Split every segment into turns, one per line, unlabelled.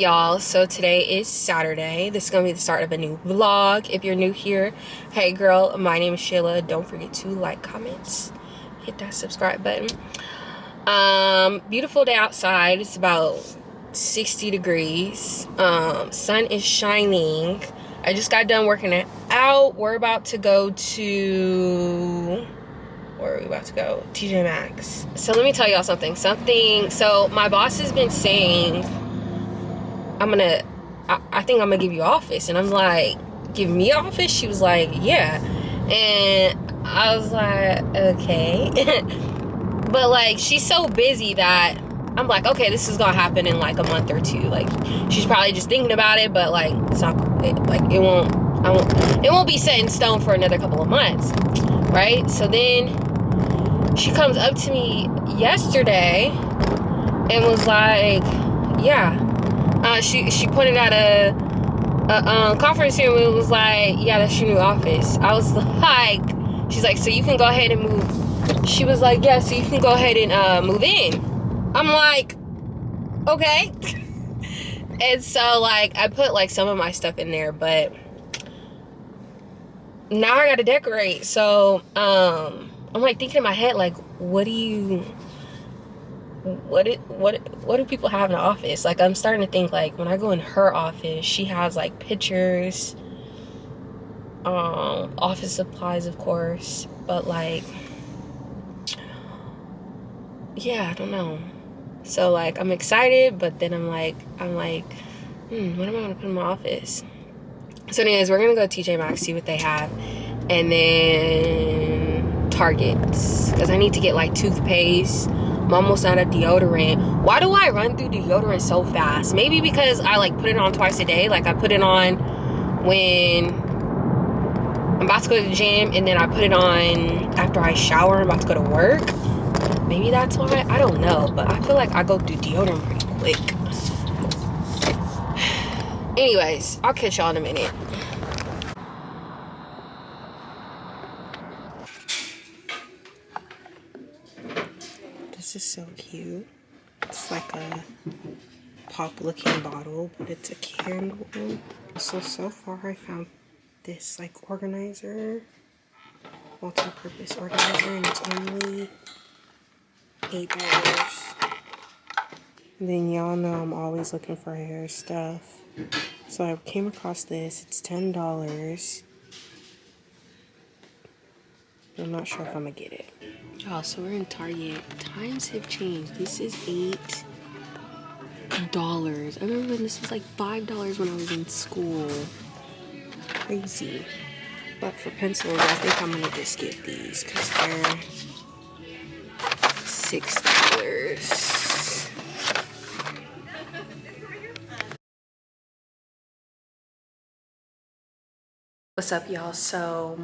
y'all? So today is Saturday. This is gonna be the start of a new vlog. If you're new here, hey girl, my name is Shayla. Don't forget to like, comments, hit that subscribe button. Beautiful day outside. It's about 60 degrees. Sun is shining. I just got done working it out. We're about to go to, where are we about to go? TJ Maxx. So let me tell y'all something. So my boss has been saying, I think I'm gonna give you office. And I'm like, give me office? She was like, yeah. And I was like, okay. But like, she's so busy that I'm like, okay, this is gonna happen in like a month or two. Like, she's probably just thinking about it, but like, it's not, it won't be set in stone for another couple of months, right? So then she comes up to me yesterday and was like, yeah. She pointed out a conference room and was like, yeah, that's your new office. I was like, she's like, so you can go ahead and move. She was like, yeah, so you can go ahead and move in. I'm like, okay. And so like, I put like some of my stuff in there, but now I gotta decorate. So I'm like thinking in my head, like, what do people have in the office? Like, I'm starting to think, like, when I go in her office, she has like pictures, office supplies, of course, but like, yeah, I don't know. So like, I'm excited, but then I'm like, what am I gonna put in my office? So anyways, we're gonna go to TJ Maxx, see what they have, and then Target's, because I need to get like toothpaste. I'm almost out of deodorant. Why do I run through deodorant so fast? Maybe because I like put it on twice a day. Like, I put it on when I'm about to go to the gym, and then I put it on after I shower and I'm about to go to work. Maybe that's why. I don't know, but I feel like I go through deodorant pretty quick. Anyways, I'll catch y'all in a minute. This is so cute. It's like a pop looking bottle, but it's a candle. So far I found this like organizer, multi-purpose organizer, and it's only $8. And then y'all know I'm always looking for hair stuff. So I came across this. It's $10. I'm not sure if I'm gonna get it. Oh, so we're in Target. Times have changed. This is $8. I remember when this was like $5 when I was in school. Crazy. But for pencils, I think I'm gonna just get these because they're $6. What's up, y'all? So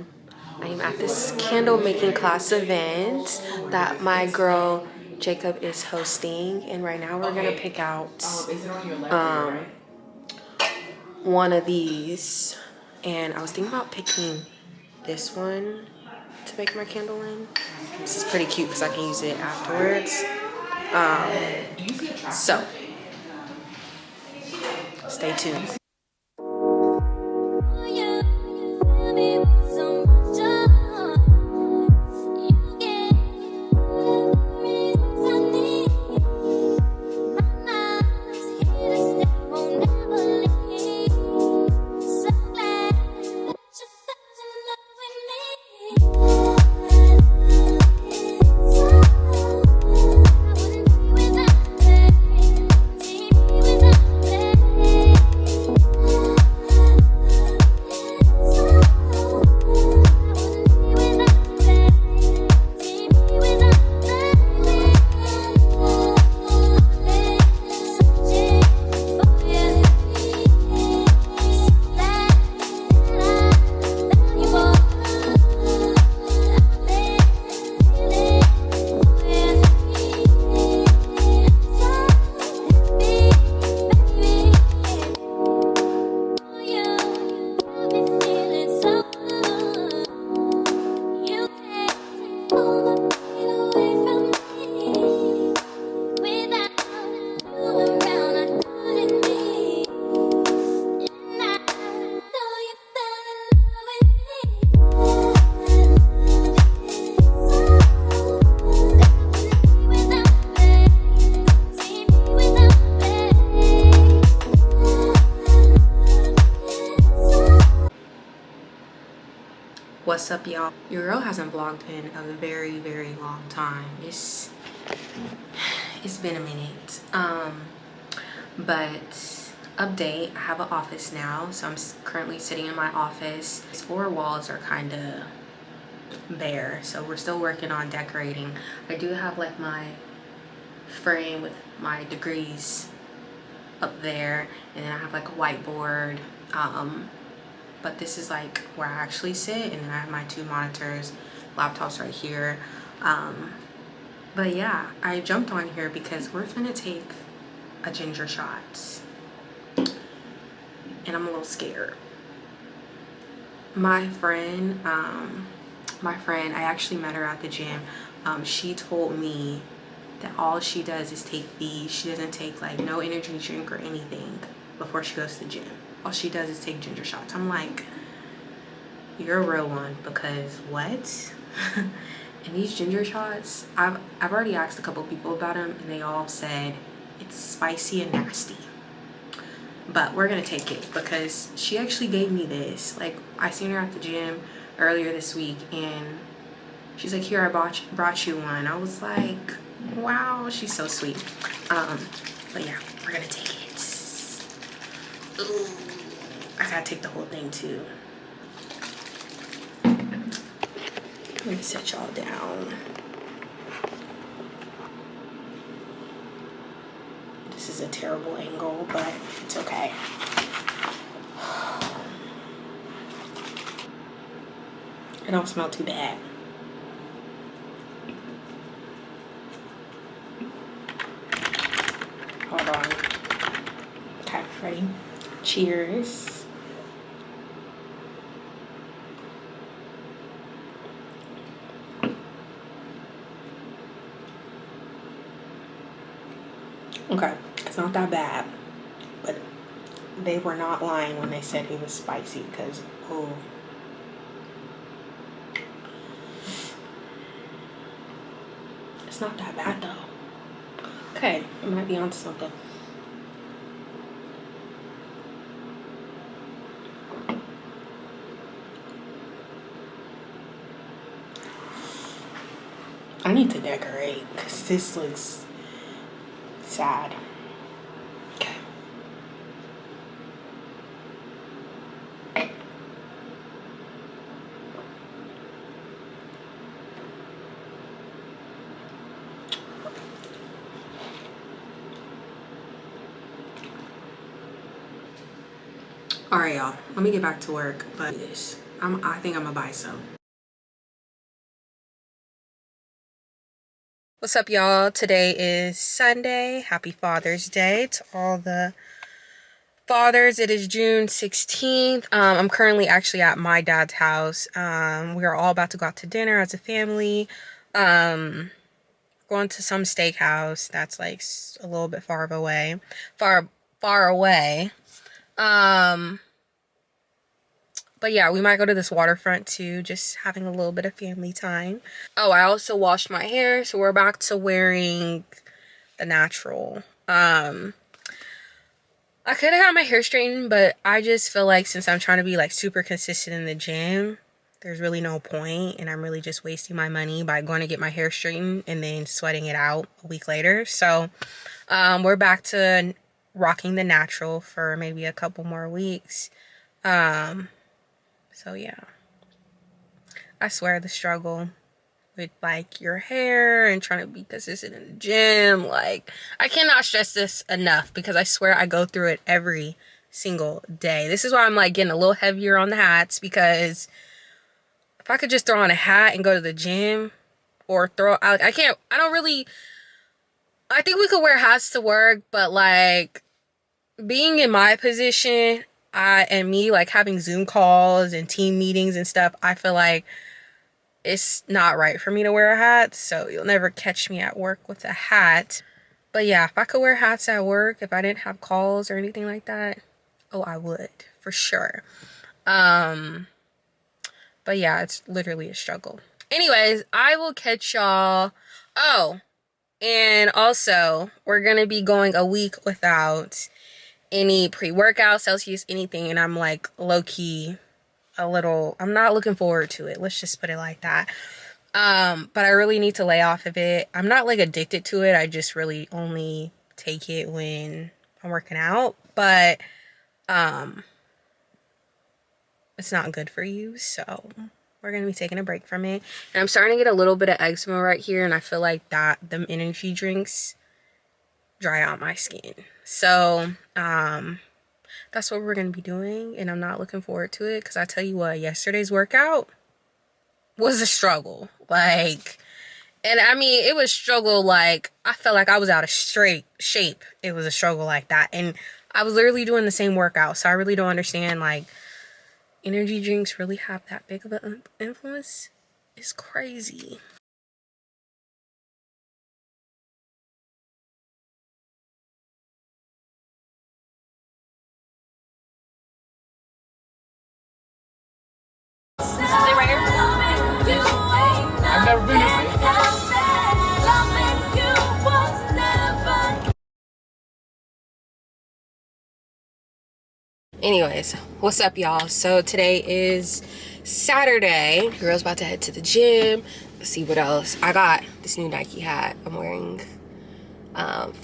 I am at this candle making class event that my girl Jacob is hosting, and right now we're gonna pick out one of these, and I was thinking about picking this one to make my candle in. This is pretty cute because I can use it afterwards. So stay tuned. What's up, y'all? Your girl hasn't vlogged in a very, very long time. It's been a minute. But update, I have an office now, so I'm currently sitting in my office. These four walls are kind of bare, so we're still working on decorating. I do have like my frame with my degrees up there, and then I have like a whiteboard. But this is like where I actually sit, and then I have my two monitors, laptops right here. But yeah, I jumped on here because we're gonna take a ginger shot, and I'm a little scared. My friend, I actually met her at the gym. She told me that all she does is take these. She doesn't take like no energy drink or anything before she goes to the gym. All she does is take ginger shots. I'm like, you're a real one, because what? And these ginger shots, I've already asked a couple people about them, and they all said it's spicy and nasty. But we're gonna take it because she actually gave me this. Like, I seen her at the gym earlier this week, and she's like, here, I brought you one. I was like, wow, she's so sweet. But yeah, we're gonna take it. Ooh, I gotta take the whole thing too. Let me set y'all down. This is a terrible angle, but it's okay. It don't smell too bad. Hold on. Okay, ready? Cheers. Okay, it's not that bad, but they were not lying when they said it was spicy, because, oh. It's not that bad though. Okay, I might be onto something. I need to decorate because this looks sad. Okay. All right, y'all. Let me get back to work. But I think I'm gonna buy some. What's up, y'all? Today is Sunday. Happy Father's Day to all the fathers. It is June 16th. I'm currently actually at my dad's house. We are all about to go out to dinner as a family. Going to some steakhouse that's like a little bit far away. But yeah, we might go to this waterfront too, just having a little bit of family time. Oh, I also washed my hair, so we're back to wearing the natural. I could have had my hair straightened, but I just feel like since I'm trying to be like super consistent in the gym, there's really no point, and I'm really just wasting my money by going to get my hair straightened and then sweating it out a week later. So we're back to rocking the natural for maybe a couple more weeks. So yeah, I swear the struggle with like your hair and trying to be consistent in the gym, like I cannot stress this enough, because I swear I go through it every single day. This is why I'm like getting a little heavier on the hats, because if I could just throw on a hat and go to the gym, or I think we could wear hats to work, but like being in my position, and me like having Zoom calls and team meetings and stuff, I feel like it's not right for me to wear a hat. So you'll never catch me at work with a hat. But yeah, if I could wear hats at work, if I didn't have calls or anything like that, oh, I would for sure. But yeah, it's literally a struggle. Anyways, I will catch y'all. Oh, and also we're gonna be going a week without any pre-workout, Celsius, anything, and I'm like low-key I'm not looking forward to it. Let's just put it like that. But I really need to lay off of it. I'm not like addicted to it. I just really only take it when I'm working out. But it's not good for you, so we're gonna be taking a break from it. And I'm starting to get a little bit of eczema right here, and I feel like that them energy drinks dry out my skin. So that's what we're gonna be doing, and I'm not looking forward to it because I tell you what, yesterday's workout was a struggle. Like, and I mean, it was struggle like I felt like I was out of straight shape. It was a struggle like that, and I was literally doing the same workout, so I really don't understand like energy drinks really have that big of an influence. It's crazy.
This is it right here? I've never been here.
Anyways, what's up, y'all? So today is Saturday. Girl's about to head to the gym. Let's see what else. I got this new Nike hat I'm wearing,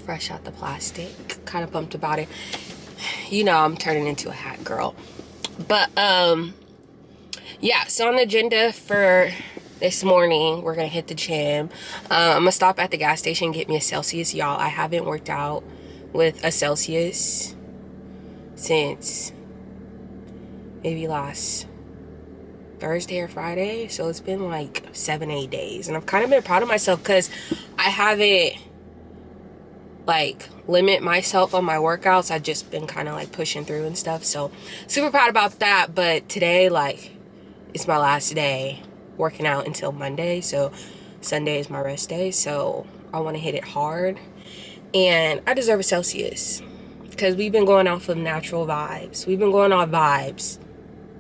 fresh out the plastic. Kind of pumped about it. You know, I'm turning into a hat girl. But yeah, so on the agenda for this morning, we're gonna hit the gym. I'm gonna stop at the gas station and get me a Celsius. Y'all, I haven't worked out with a Celsius since maybe last Thursday or Friday. So it's been like 7-8 days, and I've kind of been proud of myself because I haven't like limit myself on my workouts. I've just been kind of like pushing through and stuff, so super proud about that. But today, like, it's my last day working out until Monday, so Sunday is my rest day. So I want to hit it hard, and I deserve a Celsius because we've been going off of natural vibes. We've been going on vibes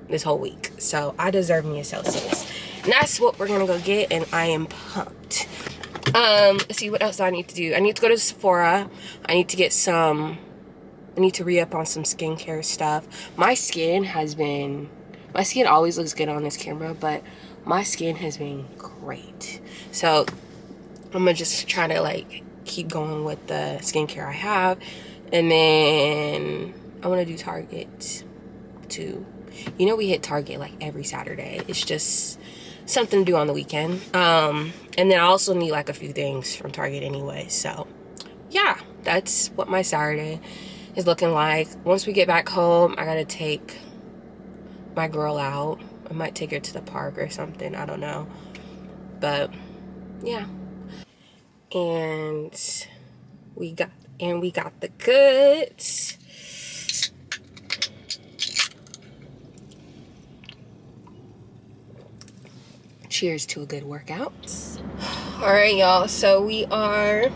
this whole week, so I deserve me a Celsius, and that's what we're gonna go get, and I am pumped. Let's see, what else do I need to do? I need to go to Sephora. I need to re-up on some skincare stuff. My skin always looks good on this camera, but my skin has been great, so I'm gonna just try to like keep going with the skincare I have. And then I want to do Target too. You know, we hit Target like every Saturday. It's just something to do on the weekend. And then I also need like a few things from Target anyway. So yeah, that's what my Saturday is looking like. Once we get back home, I gotta take my girl out. I might take her to the park or something. I don't know. But yeah. And we got the goods. Cheers to a good workout. All right, y'all, so we are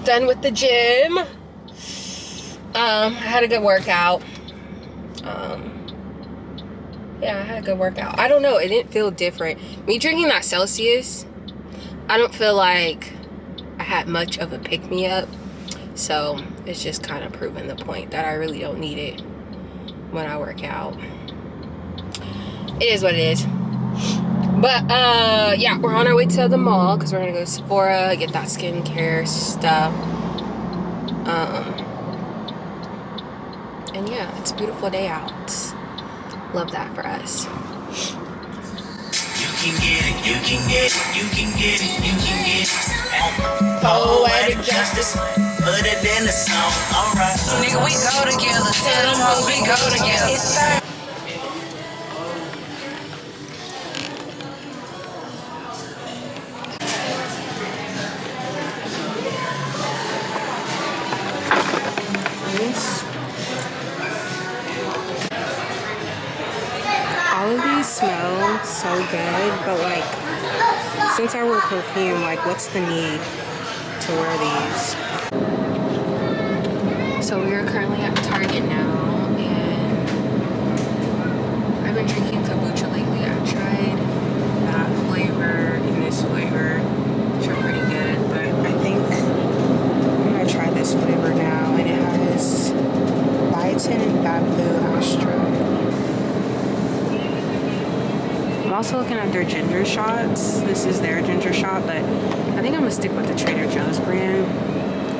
done with the gym. I had a good workout. Yeah, I had a good workout. I don't know, it didn't feel different. Me drinking that Celsius, I don't feel like I had much of a pick-me-up. So it's just kind of proving the point that I really don't need it when I work out. It is what it is. But yeah, we're on our way to the mall because we're gonna go to Sephora, get that skincare stuff. And yeah, it's a beautiful day out. Love that for us.
You can get it, you can get it, you can get it, you can get it.
Poetic justice.
Put it in the song, alright.
Nigga, we go together. Tell them hoes we go together.
All of these smell so good, but like, since I wear perfume, like, what's the need to wear these? So we are currently at Target now, and I've been drinking kombucha lately. I tried that flavor and this flavor, which are pretty good, but I think I'm gonna try this flavor now, and it has biotin and bamboo astra.
ginger shots. This is their ginger shot, but I think I'm gonna stick with the Trader Joe's brand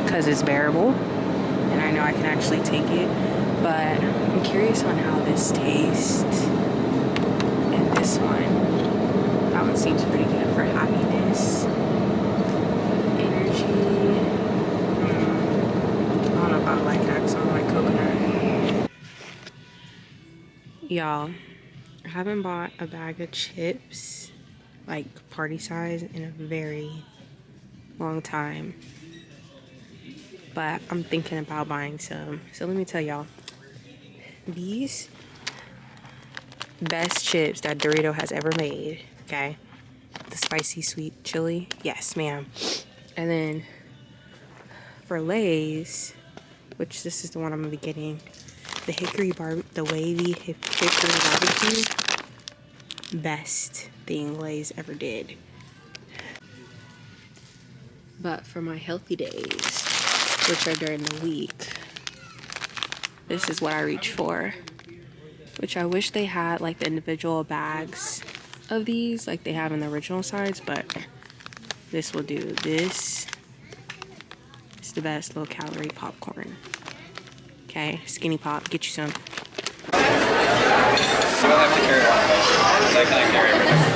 because it's bearable and I know I can actually take it. But I'm curious on how this tastes. And this one, that one seems pretty good for happiness, energy. I don't know if I like that because I don't like coconut. Y'all, I haven't bought a bag of chips, like party size, in a very long time. But I'm thinking about buying some. So let me tell y'all, these best chips that Dorito has ever made, okay? The spicy sweet chili, yes ma'am. And then for Lay's, which this is the one I'm gonna be getting, the wavy hickory barbecue, best thing Lay's ever did. But for my healthy days, which are during the week, this is what I reach for. Which I wish they had like the individual bags of these like they have in the original size, but this will do. This is the best low calorie popcorn. Okay, Skinny Pop, get you some.
You don't have to carry one of those. I can carry everything.